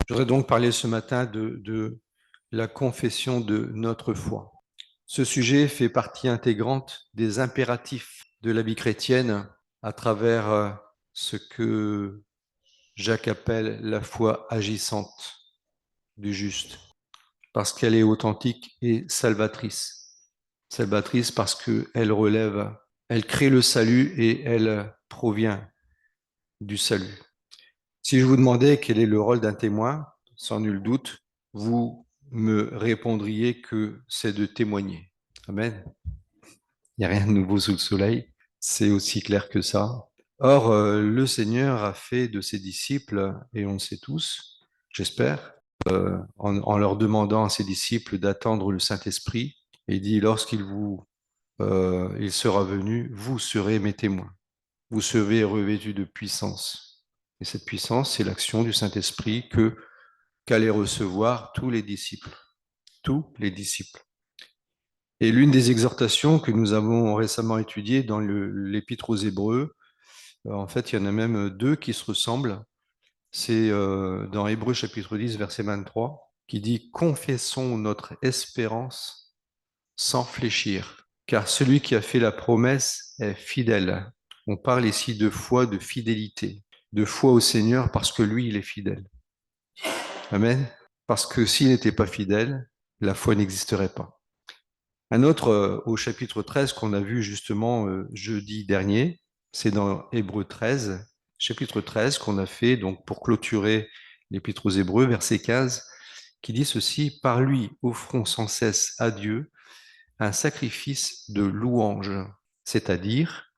Je voudrais donc parler ce matin de la confession de notre foi. Ce sujet fait partie intégrante des impératifs de la vie chrétienne à travers ce que Jacques appelle la foi agissante du juste, parce qu'elle est authentique et salvatrice. Salvatrice parce qu'elle relève, elle crée le salut et elle provient du salut. Si je vous demandais quel est le rôle d'un témoin, sans nul doute, vous me répondriez que c'est de témoigner. Amen. Il n'y a rien de nouveau sous le soleil. C'est aussi clair que ça. Or, le Seigneur a fait de ses disciples, et on le sait tous, j'espère, en leur demandant à ses disciples d'attendre le Saint-Esprit, et il dit, il sera venu, vous serez mes témoins. Vous serez revêtus de puissance. Et cette puissance, c'est l'action du Saint-Esprit qu'allaient recevoir tous les disciples. Tous les disciples. Et l'une des exhortations que nous avons récemment étudiées dans l'Épître aux Hébreux, en fait, il y en a même deux qui se ressemblent. C'est dans Hébreux chapitre 10, verset 23, qui dit « Confessons notre espérance sans fléchir, car celui qui a fait la promesse est fidèle. » On parle ici de foi, de fidélité, de foi au Seigneur parce que lui, il est fidèle. Amen. Parce que s'il n'était pas fidèle, la foi n'existerait pas. Un autre au chapitre 13 qu'on a vu justement jeudi dernier, c'est dans Hébreux 13, chapitre 13 qu'on a fait donc pour clôturer l'Épître aux Hébreux, verset 15, qui dit ceci, « Par lui offrons sans cesse à Dieu un sacrifice de louange, c'est-à-dire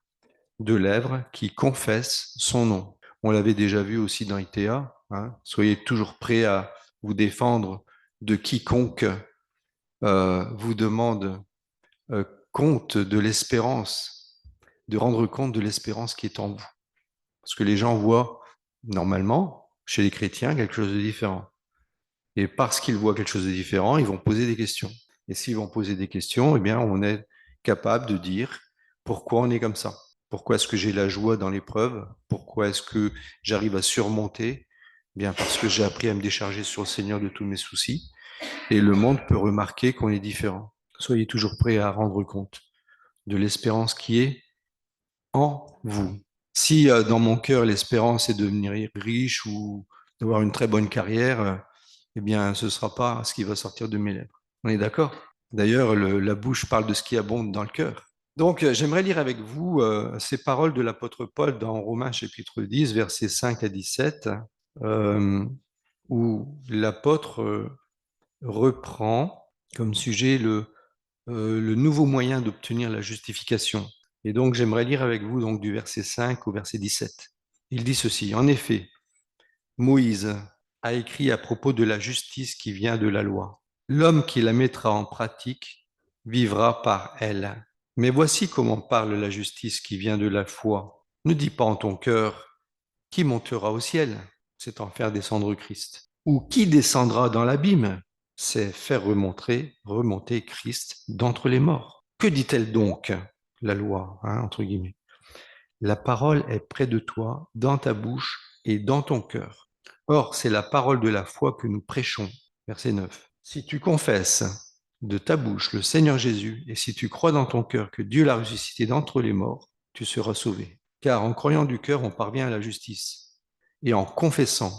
de lèvres qui confessent son nom. » On l'avait déjà vu aussi dans ITA, hein. Soyez toujours prêts à vous défendre de quiconque vous demande compte de l'espérance, de rendre compte de l'espérance qui est en vous. Parce que les gens voient, normalement, chez les chrétiens, quelque chose de différent. Et parce qu'ils voient quelque chose de différent, ils vont poser des questions. Et s'ils vont poser des questions, eh bien, on est capable de dire pourquoi on est comme ça. Pourquoi est-ce que j'ai la joie dans l'épreuve? Pourquoi est-ce que j'arrive à surmonter? Eh bien, parce que j'ai appris à me décharger sur le Seigneur de tous mes soucis. Et le monde peut remarquer qu'on est différent. Soyez toujours prêts à rendre compte de l'espérance qui est en vous. Si dans mon cœur l'espérance est de devenir riche ou d'avoir une très bonne carrière, eh bien ce ne sera pas ce qui va sortir de mes lèvres. On est d'accord? D'ailleurs, la bouche parle de ce qui abonde dans le cœur. Donc j'aimerais lire avec vous ces paroles de l'apôtre Paul dans Romains chapitre 10, versets 5 à 17, euh, où l'apôtre reprend comme sujet le nouveau moyen d'obtenir la justification. Et donc, j'aimerais lire avec vous donc, du verset 5 au verset 17. Il dit ceci, en effet, Moïse a écrit à propos de la justice qui vient de la loi. L'homme qui la mettra en pratique vivra par elle. Mais voici comment parle la justice qui vient de la foi. Ne dis pas en ton cœur, qui montera au ciel? C'est en faire descendre Christ. Ou qui descendra dans l'abîme? C'est faire remonter Christ d'entre les morts. Que dit-elle donc, la loi, hein, entre guillemets? La parole est près de toi, dans ta bouche et dans ton cœur. Or, c'est la parole de la foi que nous prêchons. Verset 9. Si tu confesses de ta bouche le Seigneur Jésus et si tu crois dans ton cœur que Dieu l'a ressuscité d'entre les morts, tu seras sauvé. Car en croyant du cœur, on parvient à la justice. Et en confessant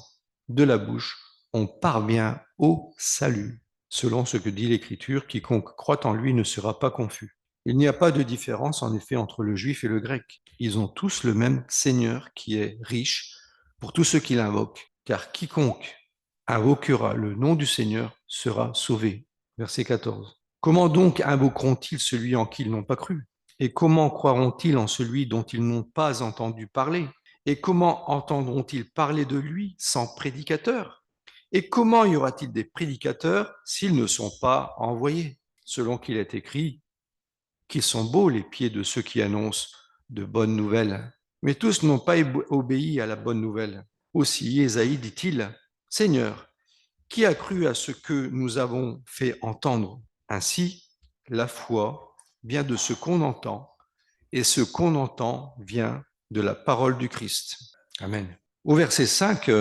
de la bouche, on parvient au salut. Selon ce que dit l'Écriture, quiconque croit en lui ne sera pas confus. Il n'y a pas de différence en effet entre le juif et le grec. Ils ont tous le même Seigneur qui est riche pour tous ceux qui l'invoquent, car quiconque invoquera le nom du Seigneur sera sauvé. Verset 14. Comment donc invoqueront-ils celui en qui ils n'ont pas cru? Et comment croiront-ils en celui dont ils n'ont pas entendu parler? Et comment entendront-ils parler de lui sans prédicateur? Et comment y aura-t-il des prédicateurs s'ils ne sont pas envoyés? Selon qu'il est écrit, qu'ils sont beaux les pieds de ceux qui annoncent de bonnes nouvelles. Mais tous n'ont pas obéi à la bonne nouvelle. Aussi, Ésaïe dit-il, Seigneur, qui a cru à ce que nous avons fait entendre? Ainsi, la foi vient de ce qu'on entend, et ce qu'on entend vient de la parole du Christ. Amen. Au verset 5,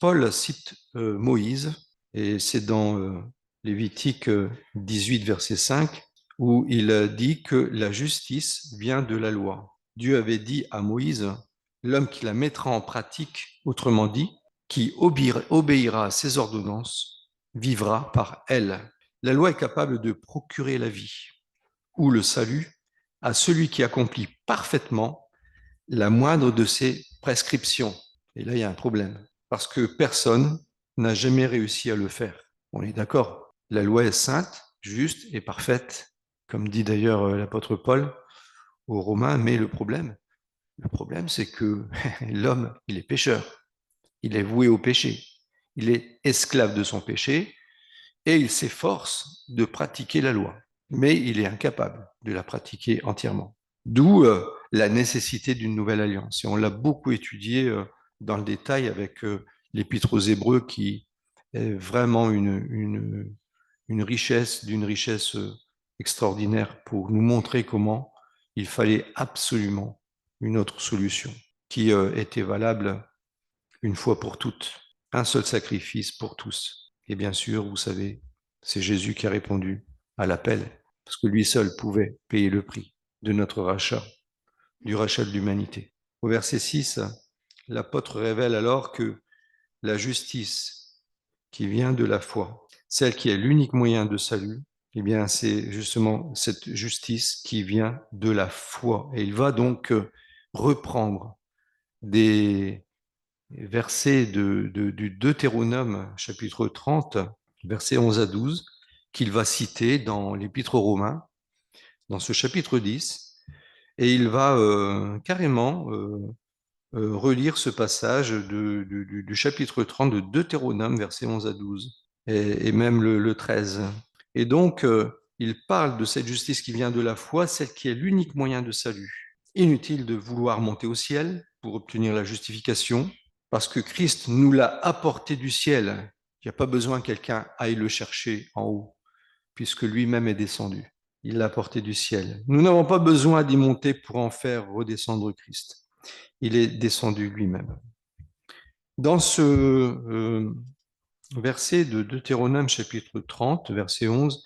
Paul cite Moïse, et c'est dans Lévitique 18, verset 5, où il dit que la justice vient de la loi. Dieu avait dit à Moïse, l'homme qui la mettra en pratique, autrement dit, qui obéira à ses ordonnances, vivra par elle. La loi est capable de procurer la vie ou le salut à celui qui accomplit parfaitement la moindre de ses prescriptions. Et là, il y a un problème, parce que personne n'a jamais réussi à le faire. On est d'accord. La loi est sainte, juste et parfaite, comme dit d'ailleurs l'apôtre Paul aux Romains, mais le problème, c'est que l'homme, il est pécheur, il est voué au péché, il est esclave de son péché, et il s'efforce de pratiquer la loi, mais il est incapable de la pratiquer entièrement. D'où la nécessité d'une nouvelle alliance. Et on l'a beaucoup étudié dans le détail avec l'Épître aux Hébreux, qui est vraiment une richesse, d'une richesse extraordinaire pour nous montrer comment il fallait absolument une autre solution qui était valable une fois pour toutes, un seul sacrifice pour tous. Et bien sûr, vous savez, c'est Jésus qui a répondu à l'appel, parce que lui seul pouvait payer le prix de notre rachat, du rachat de l'humanité. Au verset 6, l'apôtre révèle alors que la justice qui vient de la foi, celle qui est l'unique moyen de salut, eh bien, c'est justement cette justice qui vient de la foi. Et il va donc reprendre des versets du Deutéronome, chapitre 30, versets 11 à 12, qu'il va citer dans l'Épître aux Romains, dans ce chapitre 10, et il va carrément relire ce passage du chapitre 30 de Deutéronome, versets 11 à 12, et même le 13. Et donc, il parle de cette justice qui vient de la foi, celle qui est l'unique moyen de salut. Inutile de vouloir monter au ciel pour obtenir la justification, parce que Christ nous l'a apporté du ciel. Il n'y a pas besoin que quelqu'un aille le chercher en haut, puisque lui-même est descendu. Il l'a apporté du ciel. Nous n'avons pas besoin d'y monter pour en faire redescendre Christ. Il est descendu lui-même. Dans ce verset de Deutéronome chapitre 30, verset 11,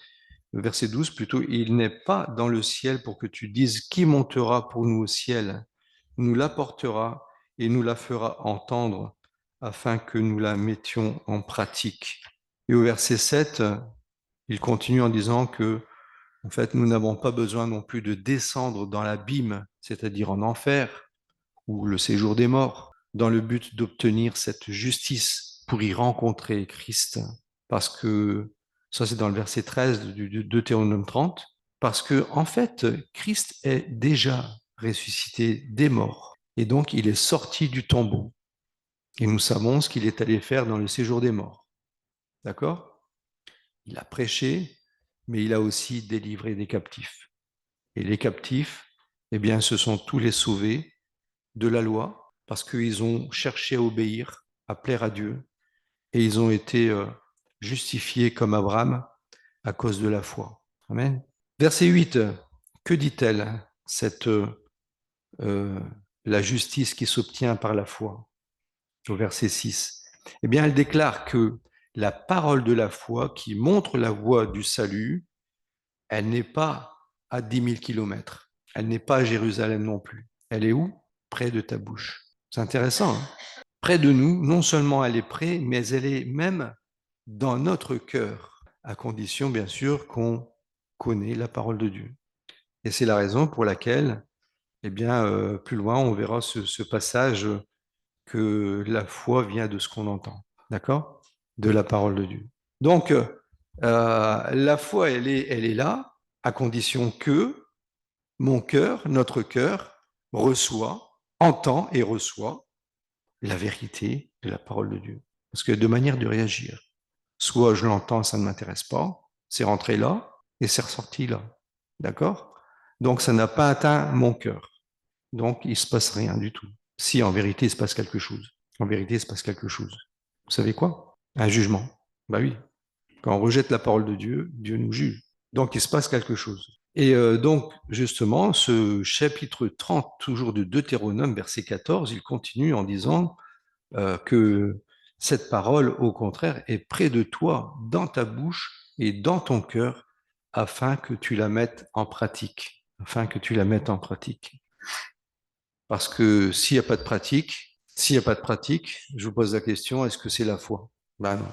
verset 12 plutôt, il n'est pas dans le ciel pour que tu dises qui montera pour nous au ciel, nous l'apportera et nous la fera entendre afin que nous la mettions en pratique. Et au verset 7, il continue en disant que, en fait, nous n'avons pas besoin non plus de descendre dans l'abîme, c'est-à-dire en enfer, ou le séjour des morts, dans le but d'obtenir cette justice pour y rencontrer Christ. Parce que, ça c'est dans le verset 13 du Deutéronome 30, parce que, en fait, Christ est déjà ressuscité des morts. Et donc, il est sorti du tombeau. Et nous savons ce qu'il est allé faire dans le séjour des morts. D'accord? Il a prêché, mais il a aussi délivré des captifs. Et les captifs, eh bien, ce sont tous les sauvés de la loi, parce qu'ils ont cherché à obéir, à plaire à Dieu, et ils ont été justifiés comme Abraham à cause de la foi. Amen. Verset 8, que dit-elle, euh, la justice qui s'obtient par la foi? Au verset 6, eh bien, elle déclare que la parole de la foi qui montre la voie du salut, elle n'est pas à 10 000 kilomètres. Elle n'est pas à Jérusalem non plus. Elle est où? Près de ta bouche. C'est intéressant. Hein? Près de nous, non seulement elle est près, mais elle est même dans notre cœur, à condition bien sûr qu'on connaît la parole de Dieu. Et c'est la raison pour laquelle, eh bien, plus loin, on verra ce passage que la foi vient de ce qu'on entend, d'accord? De la parole de Dieu. Donc, la foi, elle est là, à condition que mon cœur, notre cœur, reçoit, entend et reçoit la vérité de la parole de Dieu. Parce qu'il y a deux manières de réagir. Soit je l'entends, ça ne m'intéresse pas, c'est rentré là et c'est ressorti là. D'accord? Donc ça n'a pas atteint mon cœur. Donc il ne se passe rien du tout. Si en vérité il se passe quelque chose. En vérité il se passe quelque chose. Vous savez quoi? Un jugement. Bah oui. Quand on rejette la parole de Dieu, Dieu nous juge. Donc il se passe quelque chose. Et donc, justement, ce chapitre 30, toujours de Deutéronome, verset 14, il continue en disant que Cette parole, au contraire, est près de toi, dans ta bouche et dans ton cœur, afin que tu la mettes en pratique. Afin que tu la mettes en pratique. Parce que s'il n'y a pas de pratique, je vous pose la question, est-ce que c'est la foi? Ben non.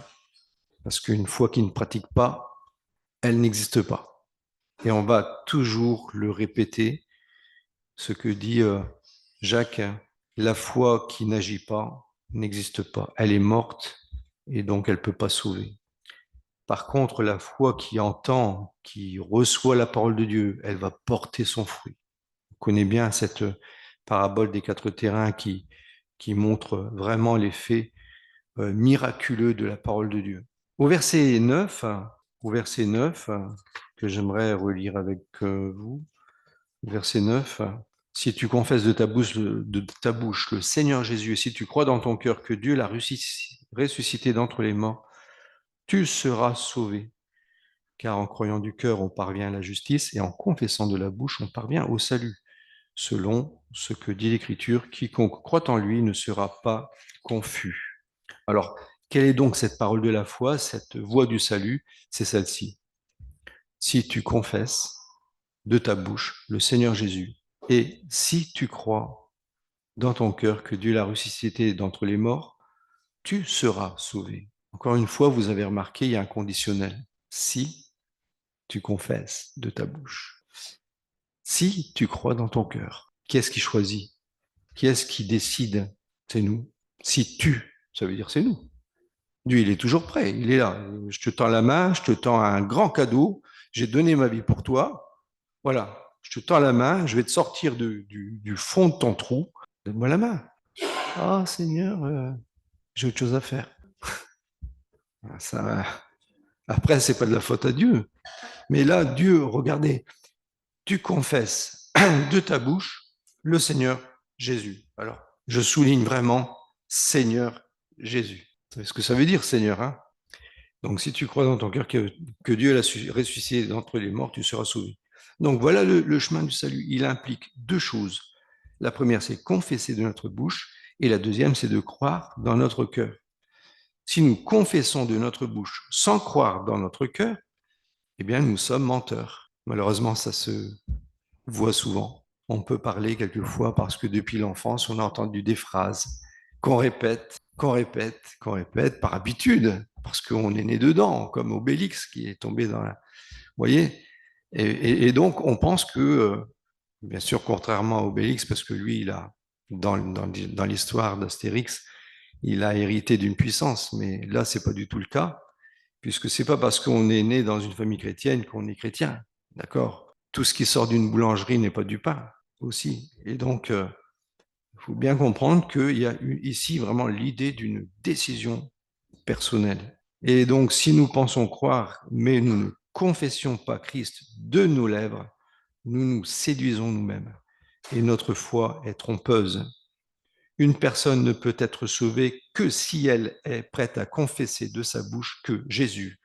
Parce qu'une foi qui ne pratique pas, elle n'existe pas. Et on va toujours le répéter, ce que dit Jacques, hein, la foi qui n'agit pas n'existe pas. Elle est morte et donc elle ne peut pas sauver. Par contre, la foi qui entend, qui reçoit la parole de Dieu, elle va porter son fruit. On connaît bien cette parabole des 4 terrains qui montre vraiment l'effet miraculeux de la parole de Dieu. Au verset 9, que j'aimerais relire avec vous, verset 9, si tu confesses de ta bouche le Seigneur Jésus, et si tu crois dans ton cœur que Dieu l'a ressuscité d'entre les morts, tu seras sauvé. Car en croyant du cœur, on parvient à la justice, et en confessant de la bouche, on parvient au salut. Selon ce que dit l'Écriture, quiconque croit en lui ne sera pas confus. Alors, quelle est donc cette parole de la foi, cette voie du salut? C'est celle-ci. Si tu confesses de ta bouche le Seigneur Jésus, et si tu crois dans ton cœur que Dieu l'a ressuscité d'entre les morts, tu seras sauvé. Encore une fois, vous avez remarqué, il y a un conditionnel. Si tu confesses de ta bouche. Si tu crois dans ton cœur. Qui est-ce qui choisit? Qui est-ce qui décide? C'est nous. Si tu, ça veut dire c'est nous. Dieu, il est toujours prêt, il est là. Je te tends la main, je te tends un grand cadeau, j'ai donné ma vie pour toi. Voilà, je te tends la main, je vais te sortir du fond de ton trou. Donne-moi la main. Ah, Seigneur, j'ai autre chose à faire. Ça, après, c'est pas de la faute à Dieu. Mais là, Dieu, regardez, tu confesses de ta bouche le Seigneur Jésus. Alors, je souligne vraiment Seigneur Jésus. Vous savez ce que ça veut dire, Seigneur, hein? Donc, si tu crois dans ton cœur que Dieu l'a ressuscité d'entre les morts, tu seras sauvé. Donc, voilà le chemin du salut. Il implique deux choses. La première, c'est confesser de notre bouche, et la deuxième, c'est de croire dans notre cœur. Si nous confessons de notre bouche sans croire dans notre cœur, eh bien, nous sommes menteurs. Malheureusement, ça se voit souvent. On peut parler quelquefois parce que depuis l'enfance, on a entendu des phrases qu'on répète, qu'on répète par habitude, parce qu'on est né dedans, comme Obélix qui est tombé dans la... Vous voyez? Et donc, on pense que, bien sûr, contrairement à Obélix, parce que lui, il a, dans l'histoire d'Astérix, il a hérité d'une puissance, mais là, c'est pas du tout le cas, puisque c'est pas parce qu'on est né dans une famille chrétienne qu'on est chrétien, d'accord? Tout ce qui sort d'une boulangerie n'est pas du pain aussi. Et donc, il faut bien comprendre qu'il y a ici vraiment l'idée d'une décision personnelle. Et donc, si nous pensons croire, mais nous ne confessions pas Christ de nos lèvres, nous nous séduisons nous-mêmes et notre foi est trompeuse. Une personne ne peut être sauvée que si elle est prête à confesser de sa bouche que Jésus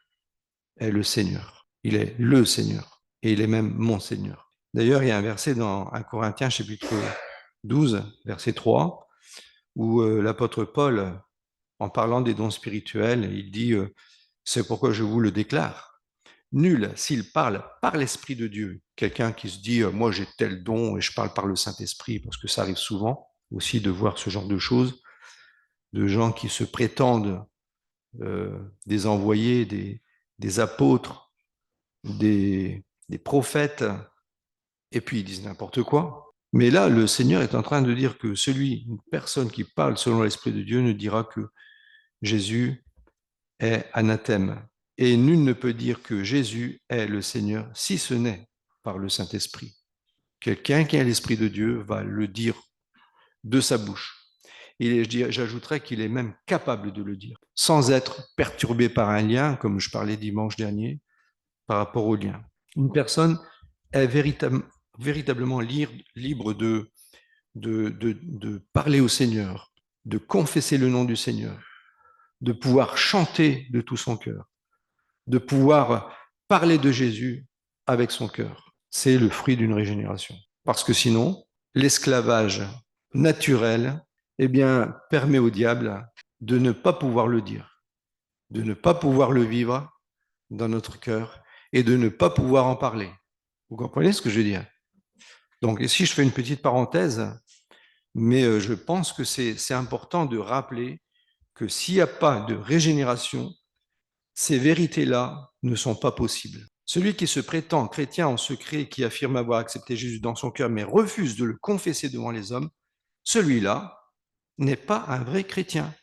est le Seigneur. Il est le Seigneur et il est même mon Seigneur. D'ailleurs, il y a un verset dans 1 Corinthiens chapitre 12, verset 3, où l'apôtre Paul, en parlant des dons spirituels, il dit c'est pourquoi je vous le déclare. Nul, s'il parle par l'Esprit de Dieu, quelqu'un qui se dit moi j'ai tel don et je parle par le Saint-Esprit, parce que ça arrive souvent aussi de voir ce genre de choses, de gens qui se prétendent des envoyés, des apôtres, des prophètes, et puis ils disent n'importe quoi. Mais là, le Seigneur est en train de dire que une personne qui parle selon l'Esprit de Dieu ne dira que Jésus est anathème. Et nul ne peut dire que Jésus est le Seigneur si ce n'est par le Saint-Esprit. Quelqu'un qui a l'Esprit de Dieu va le dire de sa bouche. Et j'ajouterais qu'il est même capable de le dire, sans être perturbé par un lien, comme je parlais dimanche dernier, par rapport au lien. Une personne est véritablement libre de parler au Seigneur, de confesser le nom du Seigneur, de pouvoir chanter de tout son cœur, de pouvoir parler de Jésus avec son cœur. C'est le fruit d'une régénération. Parce que sinon, l'esclavage naturel, eh bien, permet au diable de ne pas pouvoir le dire, de ne pas pouvoir le vivre dans notre cœur et de ne pas pouvoir en parler. Vous comprenez ce que je veux dire? Donc ici, je fais une petite parenthèse, mais je pense que c'est important de rappeler que s'il n'y a pas de régénération, ces vérités-là ne sont pas possibles. Celui qui se prétend chrétien en secret, qui affirme avoir accepté Jésus dans son cœur, mais refuse de le confesser devant les hommes, celui-là n'est pas un vrai chrétien.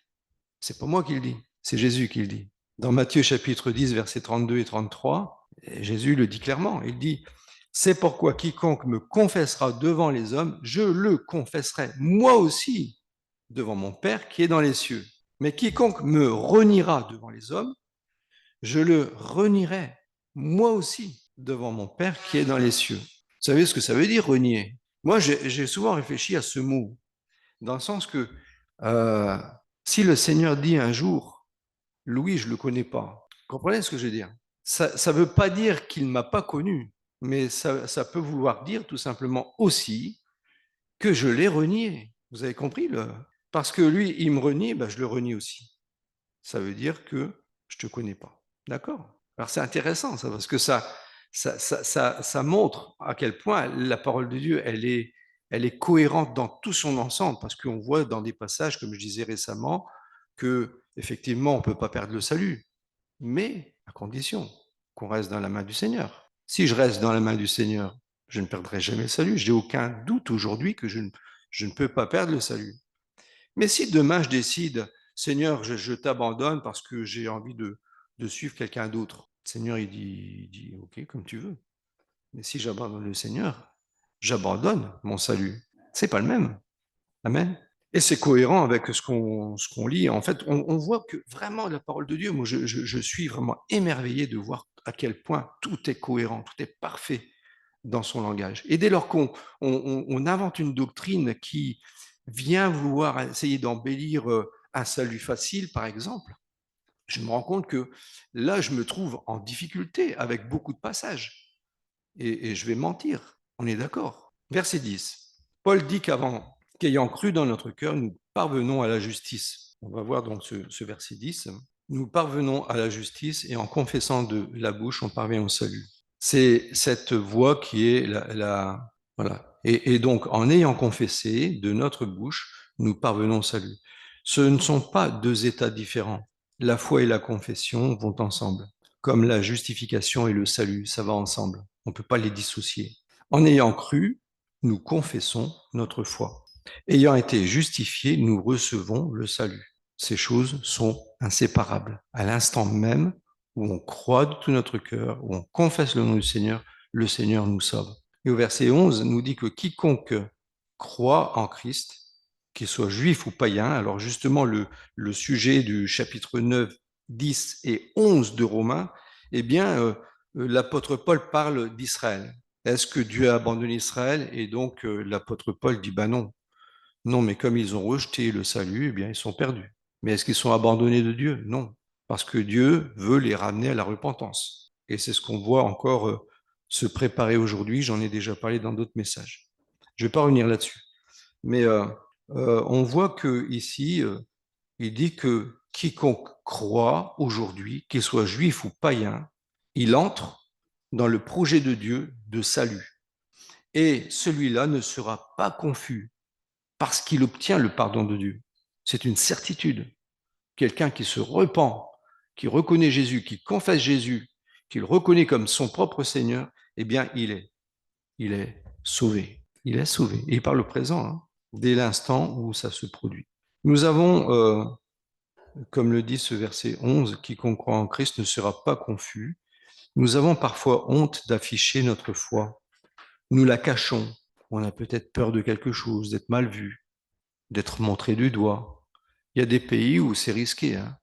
C'est pas moi qui le dis, c'est Jésus qui le dit. Dans Matthieu chapitre 10, versets 32 et 33, Jésus le dit clairement. Il dit, c'est pourquoi quiconque me confessera devant les hommes, je le confesserai moi aussi devant mon Père qui est dans les cieux. Mais quiconque me reniera devant les hommes, je le renierai moi aussi devant mon Père qui est dans les cieux. Vous savez ce que ça veut dire, renier? Moi, j'ai souvent réfléchi à ce mot, dans le sens que euh, si le Seigneur dit un jour, Louis, je ne le connais pas, vous comprenez ce que je veux dire? Ça ne veut pas dire qu'il ne m'a pas connu, mais ça peut vouloir dire tout simplement aussi que je l'ai renié. Vous avez compris Parce que lui, il me renie, ben, je le renie aussi. Ça veut dire que je ne te connais pas. D'accord? Alors c'est intéressant ça, parce que ça montre à quel point la parole de Dieu, elle est cohérente dans tout son ensemble, parce qu'on voit dans des passages, comme je disais récemment, que effectivement on ne peut pas perdre le salut, mais à condition qu'on reste dans la main du Seigneur. Si je reste dans la main du Seigneur, je ne perdrai jamais le salut. Je n'ai aucun doute aujourd'hui que je ne peux pas perdre le salut. Mais si demain je décide, Seigneur, je t'abandonne parce que j'ai envie de suivre quelqu'un d'autre, le Seigneur, il dit, OK, comme tu veux. Mais si j'abandonne le Seigneur, j'abandonne mon salut. C'est pas le même. Amen. Et c'est cohérent avec ce qu'on lit. En fait, on voit que vraiment la parole de Dieu, moi, je suis vraiment émerveillé de voir à quel point tout est cohérent, tout est parfait dans son langage. Et dès lors qu'on invente une doctrine qui vient vouloir essayer d'embellir un salut facile, par exemple, je me rends compte que là, je me trouve en difficulté avec beaucoup de passages. Et je vais mentir, on est d'accord. Verset 10. Paul dit qu'ayant cru dans notre cœur, nous parvenons à la justice. On va voir donc ce verset 10. Nous parvenons à la justice et en confessant de la bouche, on parvient au salut. C'est cette voie qui est voilà. Et donc, en ayant confessé de notre bouche, nous parvenons au salut. Ce ne sont pas deux états différents. La foi et la confession vont ensemble, comme la justification et le salut, ça va ensemble. On ne peut pas les dissocier. En ayant cru, nous confessons notre foi. Ayant été justifiés, nous recevons le salut. Ces choses sont inséparables. À l'instant même où on croit de tout notre cœur, où on confesse le nom du Seigneur, le Seigneur nous sauve. Et au verset 11, nous dit que quiconque croit en Christ, qu'il soit juif ou païen, alors justement le sujet du chapitre 9, 10 et 11 de Romains, eh bien, l'apôtre Paul parle d'Israël. Est-ce que Dieu a abandonné Israël? Et donc l'apôtre Paul dit, bah non. Non, mais comme ils ont rejeté le salut, eh bien, ils sont perdus. Mais est-ce qu'ils sont abandonnés de Dieu? Non, parce que Dieu veut les ramener à la repentance. Et c'est ce qu'on voit encore se préparer aujourd'hui. J'en ai déjà parlé dans d'autres messages. Je ne vais pas revenir là-dessus. Mais on voit que ici, il dit que quiconque croit aujourd'hui, qu'il soit juif ou païen, il entre dans le projet de Dieu de salut. Et celui-là ne sera pas confus parce qu'il obtient le pardon de Dieu. C'est une certitude. Quelqu'un qui se repent, qui reconnaît Jésus, qui confesse Jésus, qui le reconnaît comme son propre Seigneur, eh bien, il est sauvé. Il est sauvé. Et il parle au présent, hein, dès l'instant où ça se produit. Nous avons, comme le dit ce verset 11, quiconque croit en Christ ne sera pas confus. Nous avons parfois honte d'afficher notre foi. Nous la cachons. On a peut-être peur de quelque chose, d'être mal vu, d'être montré du doigt. Il y a des pays où c'est risqué, hein.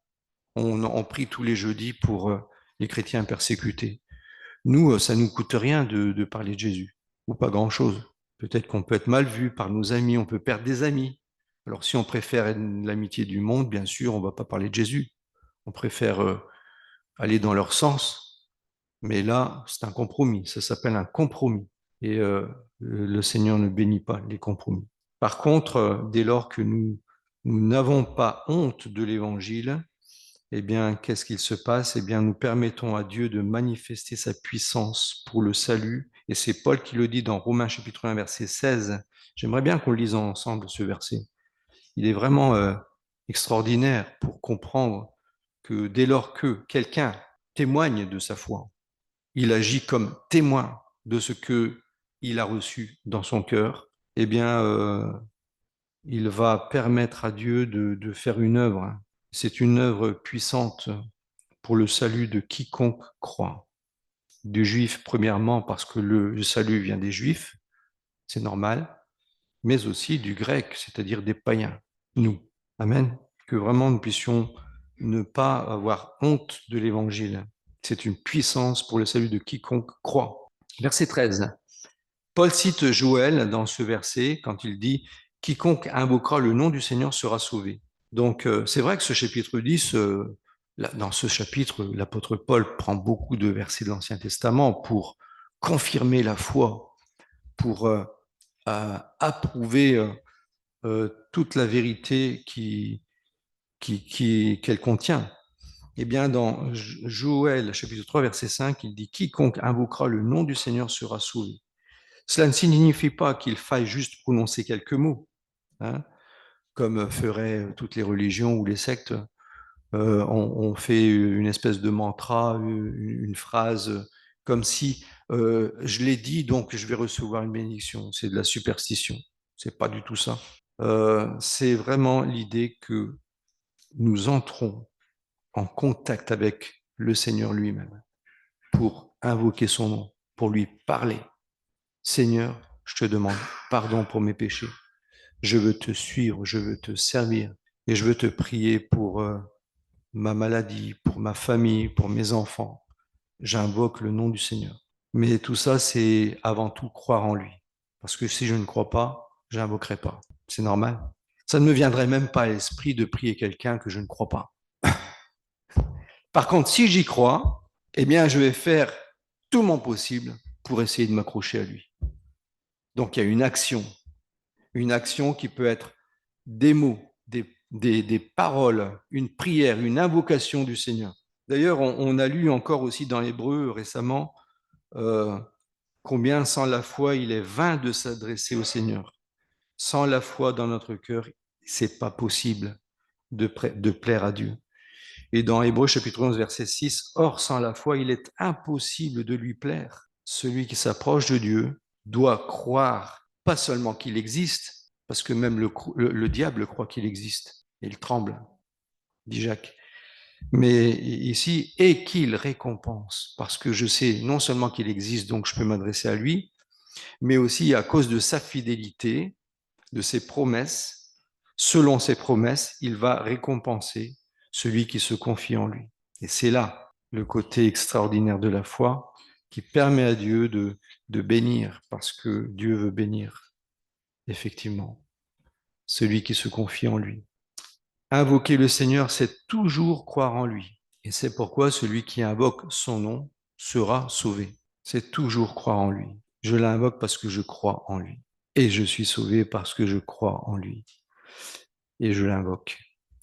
On prie tous les jeudis pour les chrétiens persécutés. Nous, ça ne nous coûte rien de parler de Jésus, ou pas grand-chose. Peut-être qu'on peut être mal vu par nos amis, on peut perdre des amis. Alors si on préfère l'amitié du monde, bien sûr, on ne va pas parler de Jésus. On préfère aller dans leur sens. Mais là, c'est un compromis. Ça s'appelle un compromis. Et le Seigneur ne bénit pas les compromis. Par contre, dès lors que nous nous n'avons pas honte de l'Évangile, eh bien, qu'est-ce qu'il se passe? Eh bien, nous permettons à Dieu de manifester sa puissance pour le salut. Et c'est Paul qui le dit dans Romains chapitre 1, verset 16. J'aimerais bien qu'on le lise ensemble, ce verset. Il est vraiment extraordinaire pour comprendre que dès lors que quelqu'un témoigne de sa foi, il agit comme témoin de ce que il a reçu dans son cœur, eh bien, il va permettre à Dieu de faire une œuvre. C'est une œuvre puissante pour le salut de quiconque croit. Du juif, premièrement, parce que le salut vient des juifs, c'est normal, mais aussi du grec, c'est-à-dire des païens, nous. Amen. Que vraiment nous puissions ne pas avoir honte de l'évangile. C'est une puissance pour le salut de quiconque croit. Verset 13. Paul cite Joël dans ce verset quand il dit « Quiconque invoquera le nom du Seigneur sera sauvé ». Donc c'est vrai que ce chapitre 10, dans ce chapitre, l'apôtre Paul prend beaucoup de versets de l'Ancien Testament pour confirmer la foi, pour approuver toute la vérité qu'elle contient. Eh bien, dans Joël, chapitre 3, verset 5, il dit « Quiconque invoquera le nom du Seigneur sera sauvé ». Cela ne signifie pas qu'il faille juste prononcer quelques mots, hein, comme feraient toutes les religions ou les sectes. On fait une espèce de mantra, une phrase, comme si je l'ai dit, donc je vais recevoir une bénédiction. C'est de la superstition. C'est pas du tout ça. C'est vraiment l'idée que nous entrons en contact avec le Seigneur lui-même pour invoquer son nom, pour lui parler. Seigneur, je te demande pardon pour mes péchés. Je veux te suivre, je veux te servir et je veux te prier pour ma maladie, pour ma famille, pour mes enfants. J'invoque le nom du Seigneur. Mais tout ça, c'est avant tout croire en lui. Parce que si je ne crois pas, je n'invoquerai pas. C'est normal. Ça ne me viendrait même pas à l'esprit de prier quelqu'un que je ne crois pas. Par contre, si j'y crois, eh bien, je vais faire tout mon possible pour essayer de m'accrocher à lui. Donc, il y a une action qui peut être des mots, des paroles, une prière, une invocation du Seigneur. D'ailleurs, on a lu encore aussi dans Hébreu récemment combien sans la foi il est vain de s'adresser au Seigneur. Sans la foi dans notre cœur, c'est pas possible de plaire à Dieu. Et dans Hébreu chapitre 11 verset 6, or sans la foi il est impossible de lui plaire. Celui qui s'approche de Dieu doit croire pas seulement qu'il existe, parce que même le diable croit qu'il existe, et il tremble, dit Jacques. Mais ici, et qu'il récompense, parce que je sais non seulement qu'il existe, donc je peux m'adresser à lui, mais aussi à cause de sa fidélité, de ses promesses, selon ses promesses, il va récompenser celui qui se confie en lui. Et c'est là le côté extraordinaire de la foi qui permet à Dieu de bénir, parce que Dieu veut bénir, effectivement, celui qui se confie en lui. Invoquer le Seigneur, c'est toujours croire en lui. Et c'est pourquoi celui qui invoque son nom sera sauvé. C'est toujours croire en lui. Je l'invoque parce que je crois en lui. Et je suis sauvé parce que je crois en lui. Et je l'invoque.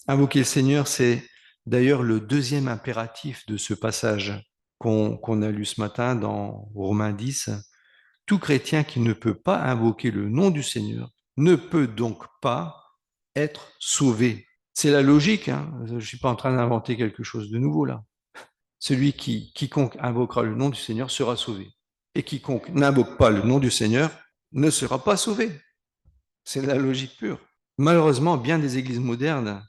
Invoquer le Seigneur, c'est d'ailleurs le deuxième impératif de ce passage qu'on a lu ce matin dans Romains 10. Tout chrétien qui ne peut pas invoquer le nom du Seigneur ne peut donc pas être sauvé. C'est la logique, hein. Je ne suis pas en train d'inventer quelque chose de nouveau là. Quiconque invoquera le nom du Seigneur sera sauvé. Et quiconque n'invoque pas le nom du Seigneur ne sera pas sauvé. C'est la logique pure. Malheureusement, bien des églises modernes,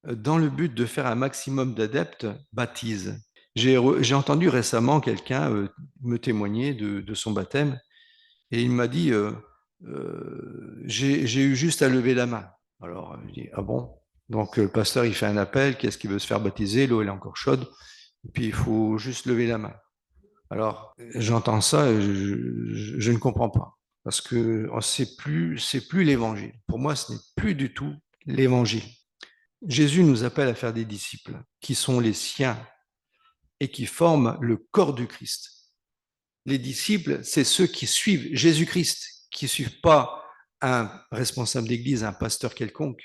dans le but de faire un maximum d'adeptes, baptisent. J'ai entendu récemment quelqu'un me témoigner de son baptême et il m'a dit j'ai eu juste à lever la main. Alors, je dis ah bon? Donc, le pasteur, il fait un appel, qu'est-ce qu'il veut se faire baptiser? L'eau, elle est encore chaude, et puis il faut juste lever la main. Alors, j'entends ça et je ne comprends pas. Parce que c'est plus l'évangile. Pour moi, ce n'est plus du tout l'évangile. Jésus nous appelle à faire des disciples qui sont les siens et qui forment le corps du Christ. Les disciples, c'est ceux qui suivent Jésus-Christ, qui ne suivent pas un responsable d'église, un pasteur quelconque,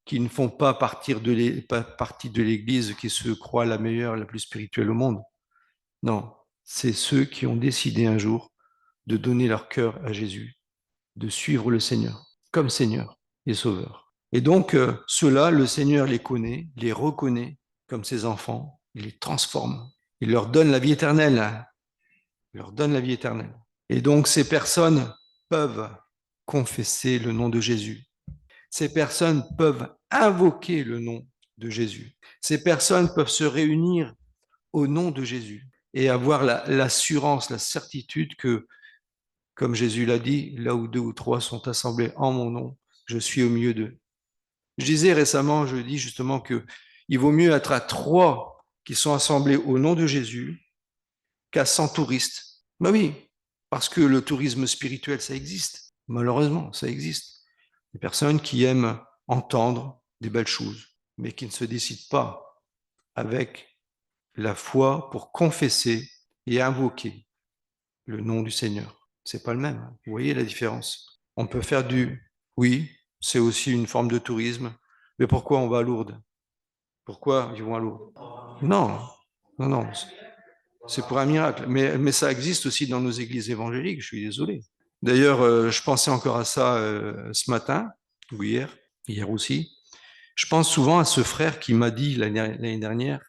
qui ne font pas partie de l'Église, qui se croient la meilleure, la plus spirituelle au monde. Non, c'est ceux qui ont décidé un jour de donner leur cœur à Jésus, de suivre le Seigneur comme Seigneur et Sauveur. Et donc, ceux-là, le Seigneur les connaît, les reconnaît comme ses enfants, il les transforme, il leur donne la vie éternelle, il leur donne la vie éternelle. Et donc, ces personnes peuvent confesser le nom de Jésus. Ces personnes peuvent invoquer le nom de Jésus. Ces personnes peuvent se réunir au nom de Jésus et avoir l'assurance, la certitude que, comme Jésus l'a dit, là où deux ou trois sont assemblés en mon nom, je suis au milieu d'eux. Je disais récemment, je dis justement que il vaut mieux être à 3 qui sont assemblés au nom de Jésus qu'à 100 touristes. Ben oui, parce que le tourisme spirituel, ça existe. Malheureusement, ça existe. Des personnes qui aiment entendre des belles choses, mais qui ne se décident pas avec la foi pour confesser et invoquer le nom du Seigneur. C'est pas le même. Vous voyez la différence. On peut faire oui, c'est aussi une forme de tourisme, mais pourquoi on va à Lourdes? Pourquoi ils vont à Lourdes? Non, non, non, c'est pour un miracle. Mais ça existe aussi dans nos églises évangéliques, je suis désolé. D'ailleurs, je pensais encore à ça ce matin, ou hier aussi. Je pense souvent à ce frère qui m'a dit l'année dernière,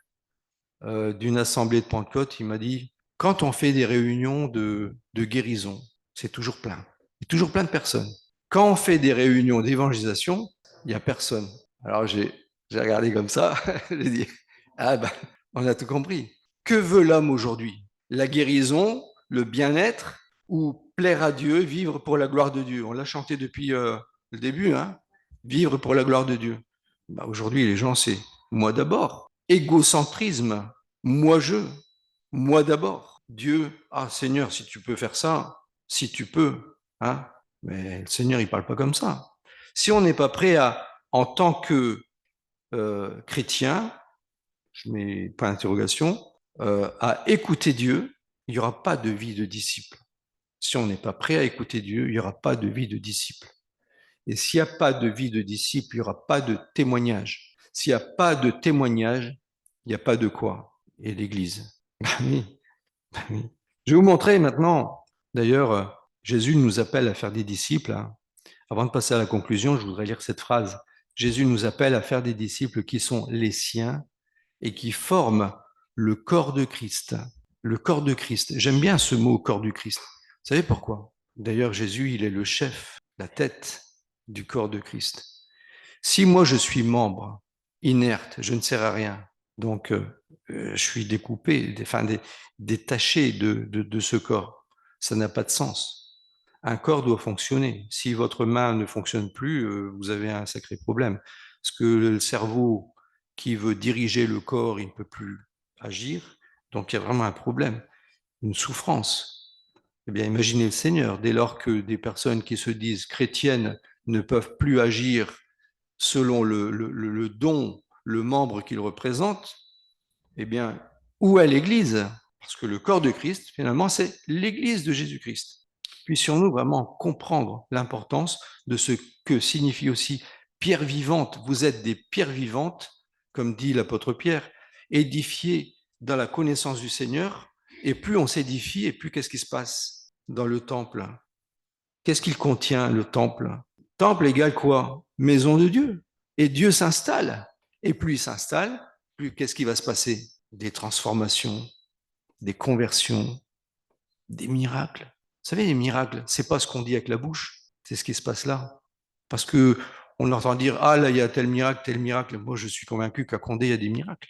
d'une assemblée de Pentecôte, il m'a dit, quand on fait des réunions de guérison, c'est toujours plein. Il y a toujours plein de personnes. Quand on fait des réunions d'évangélisation, il n'y a personne. Alors j'ai regardé comme ça, j'ai dit, ah ben, on a tout compris. Que veut l'homme aujourd'hui? La guérison, le bien-être ou plaire à Dieu, vivre pour la gloire de Dieu? On l'a chanté depuis le début, hein? Vivre pour la gloire de Dieu. Bah, aujourd'hui, les gens, c'est moi d'abord. Égocentrisme, moi d'abord. Dieu, ah Seigneur, si tu peux faire ça, si tu peux, hein? Mais le Seigneur, il parle pas comme ça. Si on n'est pas prêt à, en tant que chrétien, je mets pas d'interrogation, à écouter Dieu, il n'y aura pas de vie de disciple. Si on n'est pas prêt à écouter Dieu, il n'y aura pas de vie de disciple. Et s'il n'y a pas de vie de disciple, il n'y aura pas de témoignage. S'il n'y a pas de témoignage, il n'y a pas de quoi? Et l'Église. Ben oui, ben oui. Je vais vous montrer maintenant, d'ailleurs, Jésus nous appelle à faire des disciples, hein. Avant de passer à la conclusion, je voudrais lire cette phrase. Jésus nous appelle à faire des disciples qui sont les siens et qui forment le corps de Christ. Le corps de Christ. J'aime bien ce mot, corps du Christ. Vous savez pourquoi? D'ailleurs, Jésus, il est le chef, la tête du corps de Christ. Si moi, je suis membre, inerte, je ne sers à rien, donc je suis découpé, détaché de ce corps, ça n'a pas de sens. Un corps doit fonctionner. Si votre main ne fonctionne plus, vous avez un sacré problème. Parce que le cerveau qui veut diriger le corps, il ne peut plus agir. Donc il y a vraiment un problème, une souffrance. Eh bien, imaginez le Seigneur, dès lors que des personnes qui se disent chrétiennes ne peuvent plus agir selon le don, le membre qu'ils représentent, eh bien, où est l'Église? Parce que le corps de Christ, finalement, c'est l'Église de Jésus-Christ. Puissions-nous vraiment comprendre l'importance de ce que signifie aussi pierre vivante. Vous êtes des pierres vivantes, comme dit l'apôtre Pierre, édifiées dans la connaissance du Seigneur. Et plus on s'édifie, et plus qu'est-ce qui se passe dans le temple? Qu'est-ce qu'il contient, le temple? Temple égale quoi? Maison de Dieu. Et Dieu s'installe. Et plus il s'installe, plus qu'est-ce qui va se passer? Des transformations, des conversions, des miracles. Vous savez, les miracles, c'est pas ce qu'on dit avec la bouche, c'est ce qui se passe là. Parce que on entend dire, ah là, il y a tel miracle, tel miracle. Moi, je suis convaincu qu'à Condé, il y a des miracles.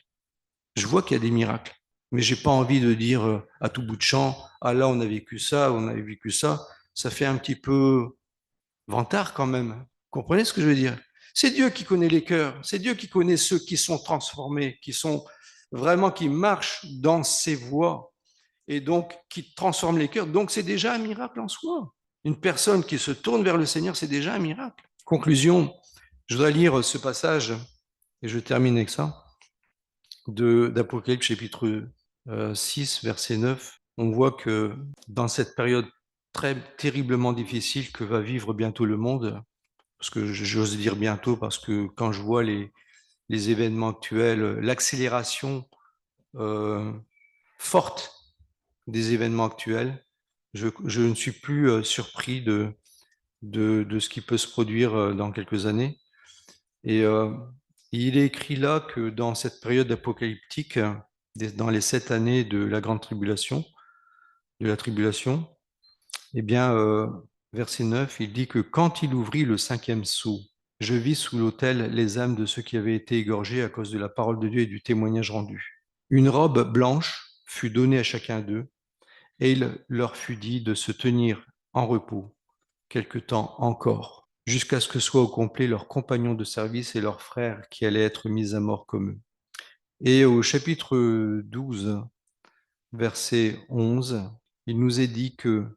Je vois qu'il y a des miracles. Mais j'ai pas envie de dire à tout bout de champ, ah là, on a vécu ça, on a vécu ça. Ça fait un petit peu vantard quand même. Vous comprenez ce que je veux dire? C'est Dieu qui connaît les cœurs. C'est Dieu qui connaît ceux qui sont transformés, qui sont vraiment, qui marchent dans ses voies et donc qui transforme les cœurs. Donc c'est déjà un miracle en soi. Une personne qui se tourne vers le Seigneur, c'est déjà un miracle. Conclusion, je voudrais lire ce passage, et je termine avec ça, d'Apocalypse chapitre 6, verset 9. On voit que dans cette période très terriblement difficile que va vivre bientôt le monde, parce que j'ose dire bientôt, parce que quand je vois les événements actuels, l'accélération forte des événements actuels, je ne suis plus surpris de ce qui peut se produire dans quelques années. Et il est écrit là que dans cette période apocalyptique, dans les 7 années de la grande tribulation, de la tribulation, eh bien, verset 9, il dit que quand il ouvrit le cinquième sceau, je vis sous l'autel les âmes de ceux qui avaient été égorgés à cause de la parole de Dieu et du témoignage rendu. Une robe blanche fut donnée à chacun d'eux, et il leur fut dit de se tenir en repos quelque temps encore, jusqu'à ce que soient au complet leurs compagnons de service et leurs frères qui allaient être mis à mort comme eux. Et au chapitre 12, verset 11, il nous est dit que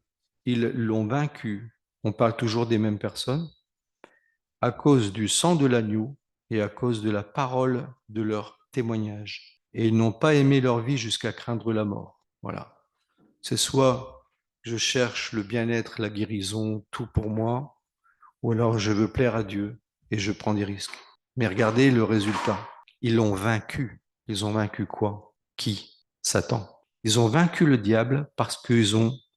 ils l'ont vaincu. On parle toujours des mêmes personnes, à cause du sang de l'agneau et à cause de la parole de leur témoignage. Et ils n'ont pas aimé leur vie jusqu'à craindre la mort. Voilà. C'est soit je cherche le bien-être, la guérison, tout pour moi, ou alors je veux plaire à Dieu et je prends des risques. Mais regardez le résultat. Ils l'ont vaincu. Ils ont vaincu quoi? Qui? Satan. Ils ont vaincu le diable parce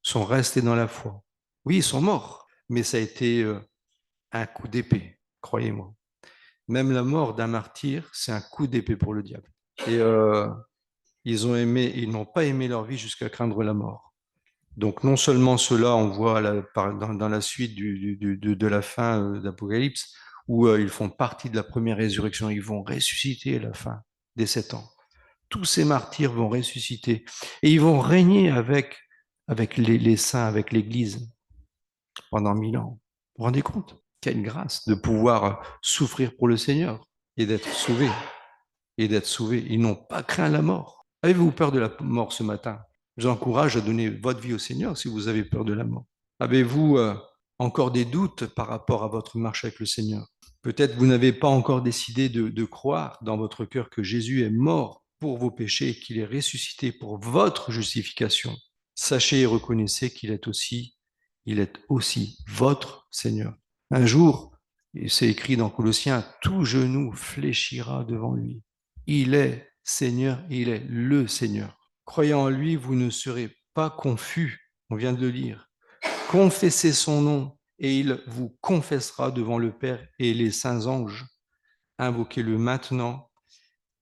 sont restés dans la foi. Oui, ils sont morts, mais ça a été un coup d'épée, croyez-moi. Même la mort d'un martyr, c'est un coup d'épée pour le diable. Et ils n'ont pas aimé leur vie jusqu'à craindre la mort. Donc non seulement cela, on voit dans la suite de la fin d'Apocalypse, où ils font partie de la première résurrection, ils vont ressusciter à la fin des 7 ans. Tous ces martyrs vont ressusciter et ils vont régner avec les saints, avec l'Église pendant 1000 ans. Vous vous rendez compte? Quelle grâce de pouvoir souffrir pour le Seigneur et d'être sauvés. Et d'être sauvés. Ils n'ont pas craint la mort. Avez-vous peur de la mort ce matin? Je vous encourage à donner votre vie au Seigneur si vous avez peur de la mort. Avez-vous encore des doutes par rapport à votre marche avec le Seigneur? Peut-être vous n'avez pas encore décidé de croire dans votre cœur que Jésus est mort pour vos péchés et qu'il est ressuscité pour votre justification. Sachez et reconnaissez il est aussi votre Seigneur. Un jour, et c'est écrit dans Colossiens, tout genou fléchira devant lui. Il est Seigneur, il est le Seigneur. Croyant en lui, vous ne serez pas confus. On vient de le lire. Confessez son nom et il vous confessera devant le Père et les saints anges. Invoquez-le maintenant.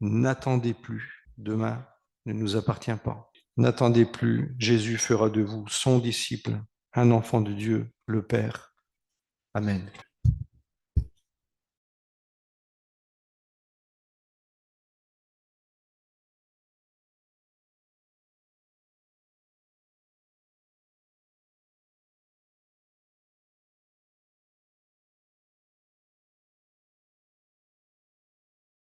N'attendez plus. Demain ne nous appartient pas. N'attendez plus. Jésus fera de vous son disciple, un enfant de Dieu, le Père. Amen.